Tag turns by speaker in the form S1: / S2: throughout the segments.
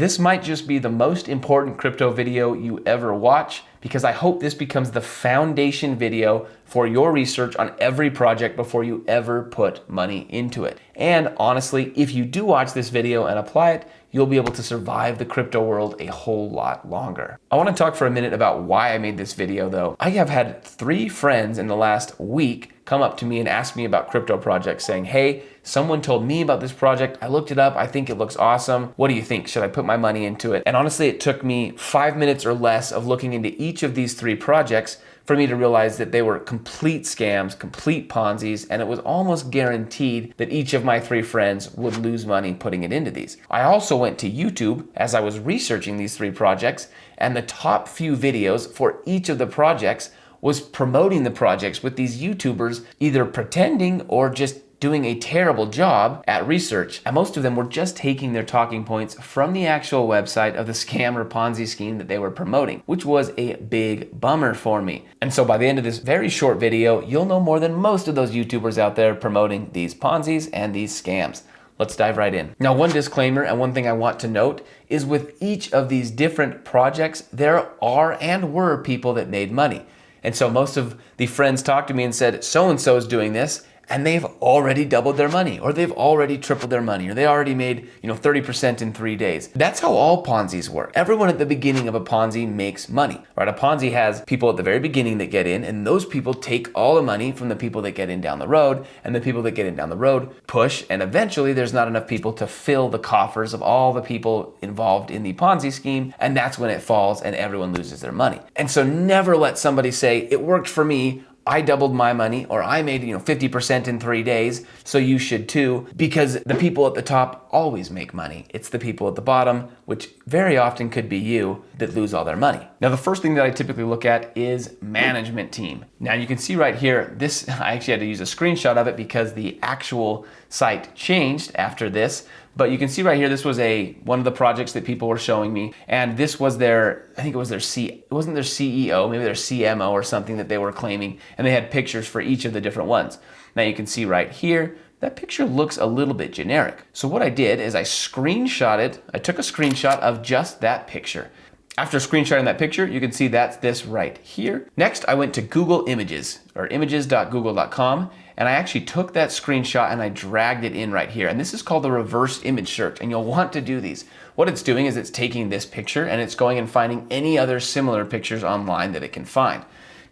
S1: this might just be the most important crypto video you ever watch, because I hope this becomes the foundation video for your research on every project before you ever put money into it. And honestly, if you do watch this video and apply it, you'll be able to survive the crypto world a whole lot longer. I want to talk for a minute about why I made this video though. I have had 3 friends in the last week come up to me and ask me about crypto projects saying, hey, someone told me about this project. I looked it up. I think it looks awesome. What do you think? Should I put my money into it? And honestly, it took me 5 minutes or less of looking into each of these 3 projects for me to realize that they were complete scams, complete Ponzi's, and it was almost guaranteed that each of my 3 friends would lose money putting it into these. I also went to YouTube as I was researching these 3 projects, and the top few videos for each of the projects was promoting the projects with these YouTubers either pretending or just doing a terrible job at research. And most of them were just taking their talking points from the actual website of the scam or Ponzi scheme that they were promoting, which was a big bummer for me. And so by the end of this very short video, you'll know more than most of those YouTubers out there promoting these Ponzi's and these scams. Let's dive right in. Now, one disclaimer and one thing I want to note is with each of these different projects, there are and were people that made money. And so most of the friends talked to me and said, so-and-so is doing this, and they've already doubled their money, or they've already tripled their money, or they already made 30% in 3 days. That's how all Ponzi's work. Everyone at the beginning of a Ponzi makes money, right? A Ponzi has people at the very beginning that get in, and those people take all the money from the people that get in down the road, and the people that get in down the road push, and eventually there's not enough people to fill the coffers of all the people involved in the Ponzi scheme, and that's when it falls and everyone loses their money. And so never let somebody say, it worked for me, I doubled my money, or I made 50% in 3 days, so you should too, because the people at the top always make money. It's the people at the bottom, which very often could be you, that lose all their money. Now, the first thing that I typically look at is management team. Now you can see right here, this, I actually had to use a screenshot of it because the actual site changed after this. But you can see right here, this was one of the projects that people were showing me, and this was it wasn't their CEO, maybe their CMO or something that they were claiming, and they had pictures for each of the different ones. Now you can see right here, that picture looks a little bit generic. So what I did is I took a screenshot of just that picture. After screenshotting that picture, you can see that's this right here. Next, I went to Google Images, or images.google.com, and I actually took that screenshot and I dragged it in right here. And this is called the reverse image search, and you'll want to do these. What it's doing is it's taking this picture and it's going and finding any other similar pictures online that it can find.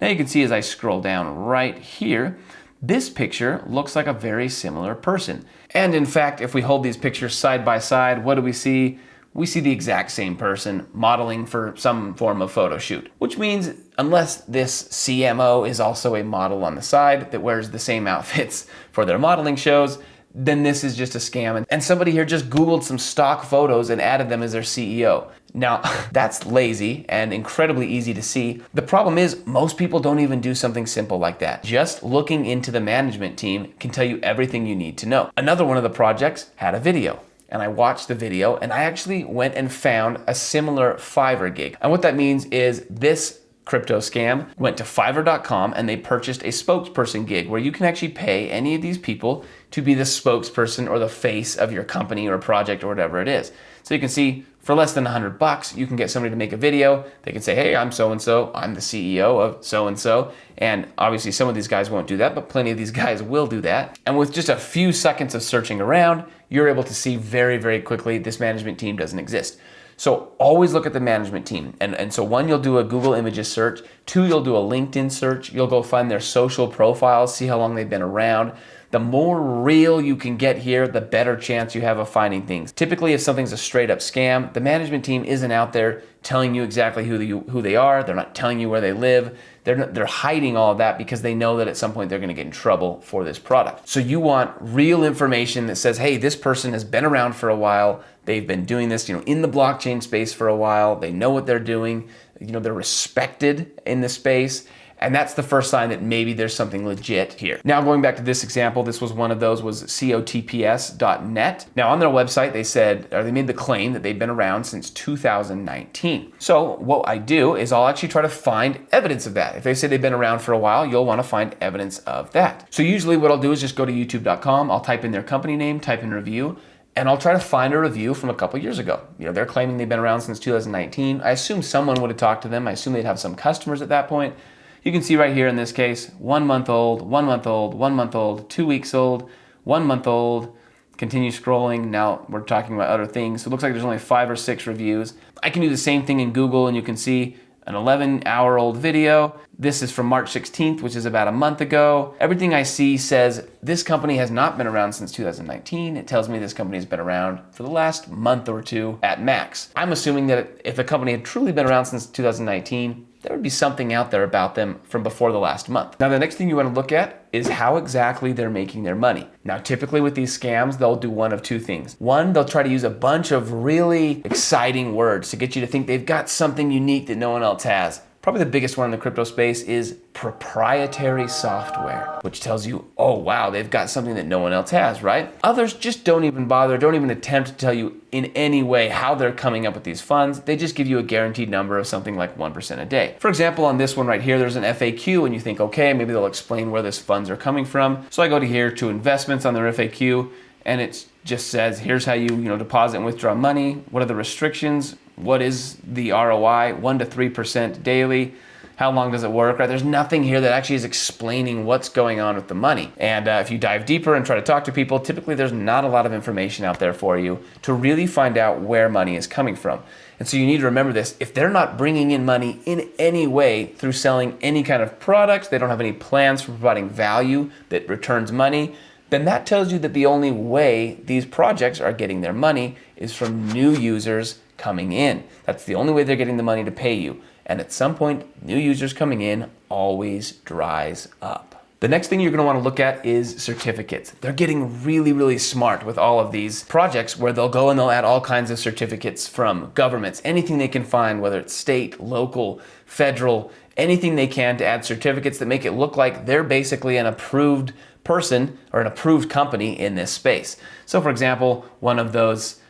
S1: Now you can see as I scroll down right here, this picture looks like a very similar person. And in fact, if we hold these pictures side by side, what do we see? We see the exact same person modeling for some form of photo shoot, which means unless this CMO is also a model on the side that wears the same outfits for their modeling shows, then this is just a scam. And somebody here just Googled some stock photos and added them as their CEO. Now, that's lazy and incredibly easy to see. The problem is most people don't even do something simple like that. Just looking into the management team can tell you everything you need to know. Another one of the projects had a video. And I watched the video and I actually went and found a similar Fiverr gig. And what that means is this crypto scam went to Fiverr.com and they purchased a spokesperson gig where you can actually pay any of these people to be the spokesperson or the face of your company or project or whatever it is. So you can see for less than $100, you can get somebody to make a video. They can say, hey, I'm so-and-so, I'm the CEO of so-and-so. And obviously some of these guys won't do that, but plenty of these guys will do that. And with just a few seconds of searching around, you're able to see very, very quickly this management team doesn't exist. So always look at the management team. And so 1, you'll do a Google Images search. 2, you'll do a LinkedIn search. You'll go find their social profiles, see how long they've been around. The more real you can get here, the better chance you have of finding things. Typically, if something's a straight up scam, the management team isn't out there telling you exactly who they are. They're not telling you where they live. They're hiding all of that because they know that at some point they're going to get in trouble for this product. So you want real information that says, hey, this person has been around for a while. They've been doing this, in the blockchain space for a while. They know what they're doing. They're respected in the space. And that's the first sign that maybe there's something legit here. Now going back to this example, this was one of those, was cotps.net. Now on their website, they made the claim that they've been around since 2019. So what I do is I'll actually try to find evidence of that. If they say they've been around for a while, you'll want to find evidence of that. So usually what I'll do is just go to youtube.com, I'll type in their company name, type in review, and I'll try to find a review from a couple years ago. They're claiming they've been around since 2019. I assume someone would have talked to them. I assume they'd have some customers at that point. You can see right here in this case, 1 month old, 1 month old, 1 month old, 2 weeks old, 1 month old. Continue scrolling. Now we're talking about other things. So it looks like there's only 5 or 6 reviews. I can do the same thing in Google, and you can see an 11-hour-old video. This is from March 16th, which is about a month ago. Everything I see says this company has not been around since 2019. It tells me this company has been around for the last month or two at max. I'm assuming that if the company had truly been around since 2019, there would be something out there about them from before the last month. Now, the next thing you want to look at is how exactly they're making their money. Now, typically with these scams, they'll do one of 2 things. One, they'll try to use a bunch of really exciting words to get you to think they've got something unique that no one else has. Probably the biggest one in the crypto space is proprietary software, which tells you, oh wow, they've got something that no one else has, right? Others just don't even bother, don't even attempt to tell you in any way how they're coming up with these funds. They just give you a guaranteed number of something like 1% a day. For example, on this one right here, there's an FAQ and you think, okay, maybe they'll explain where these funds are coming from. So I go to here to investments on their FAQ, and it just says, here's how you deposit and withdraw money. What are the restrictions? What is the ROI? 1 to 3% daily. How long does it work? Right? There's nothing here that actually is explaining what's going on with the money. And if you dive deeper and try to talk to people, typically there's not a lot of information out there for you to really find out where money is coming from. And so you need to remember this. If they're not bringing in money in any way through selling any kind of products, they don't have any plans for providing value that returns money, then that tells you that the only way these projects are getting their money is from new users coming in. That's the only way they're getting the money to pay you. And at some point, new users coming in always dries up. The next thing you're going to want to look at is certificates. They're getting really, really smart with all of these projects where they'll go and they'll add all kinds of certificates from governments, anything they can find, whether it's state, local, federal, anything they can to add certificates that make it look like they're basically an approved person or an approved company in this space. So for example, one of those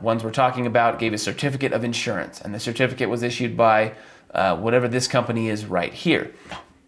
S1: ones we're talking about gave a certificate of insurance, and the certificate was issued by whatever this company is right here.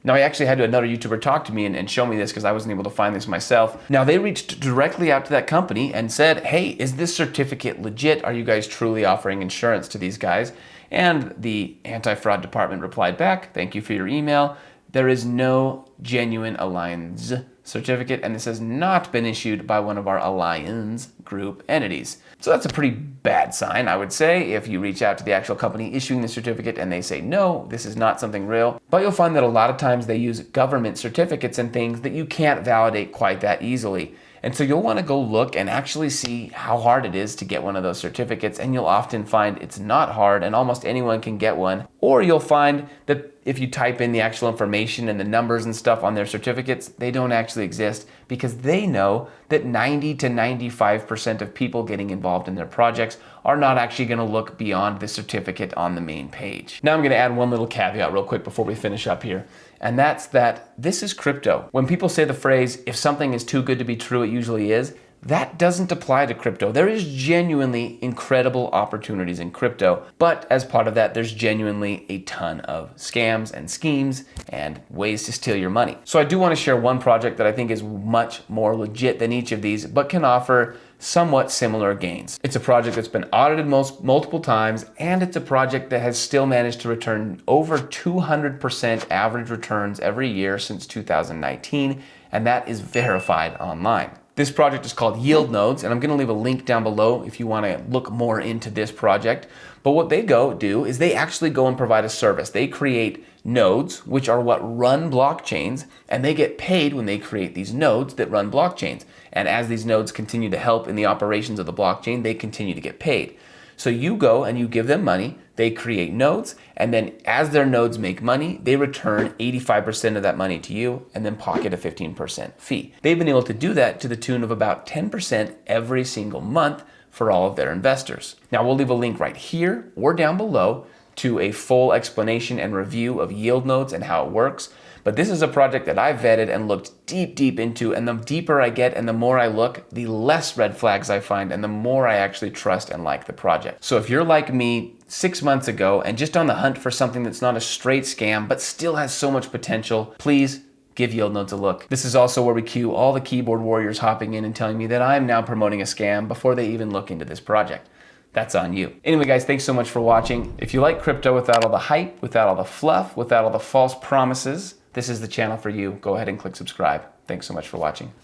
S1: Now, I actually had another YouTuber talk to me and show me this because I wasn't able to find this myself. Now, they reached directly out to that company and said, hey, is this certificate legit? Are you guys truly offering insurance to these guys? And the anti-fraud department replied back, thank you for your email. There is no genuine Alliance certificate, and this has not been issued by one of our Alliance group entities. So that's a pretty bad sign, I would say, if you reach out to the actual company issuing the certificate and they say, no, this is not something real. But you'll find that a lot of times they use government certificates and things that you can't validate quite that easily. And so you'll want to go look and actually see how hard it is to get one of those certificates, and you'll often find it's not hard and almost anyone can get one. Or you'll find that if you type in the actual information and the numbers and stuff on their certificates, they don't actually exist because they know that 90 to 95% of people getting involved in their projects are not actually going to look beyond the certificate on the main page. Now I'm going to add one little caveat real quick before we finish up here. And that's that this is crypto. When people say the phrase, if something is too good to be true, it usually is, that doesn't apply to crypto. There is genuinely incredible opportunities in crypto, but as part of that, there's genuinely a ton of scams and schemes and ways to steal your money. So I do want to share one project that I think is much more legit than each of these, but can offer somewhat similar gains. It's a project that's been audited multiple times, and it's a project that has still managed to return over 200% average returns every year since 2019, and that is verified online. This project is called YieldNodes, and I'm going to leave a link down below if you want to look more into this project. But what they do is they actually go and provide a service. They create nodes, which are what run blockchains, and they get paid when they create these nodes that run blockchains. And as these nodes continue to help in the operations of the blockchain, they continue to get paid. So you go and you give them money, they create nodes, and then as their nodes make money, they return 85% of that money to you and then pocket a 15% fee. They've been able to do that to the tune of about 10% every single month for all of their investors. Now we'll leave a link right here or down below to a full explanation and review of YieldNodes and how it works. But this is a project that I've vetted and looked deep into, and the deeper I get and the more I look, the less red flags I find and the more I actually trust and like the project. So if you're like me 6 months ago and just on the hunt for something that's not a straight scam but still has so much potential, please give YieldNodes a look. This is also where we cue all the keyboard warriors hopping in and telling me that I'm now promoting a scam before they even look into this project. That's on you. Anyway, guys, thanks so much for watching. If you like crypto without all the hype, without all the fluff, without all the false promises, this is the channel for you. Go ahead and click subscribe. Thanks so much for watching.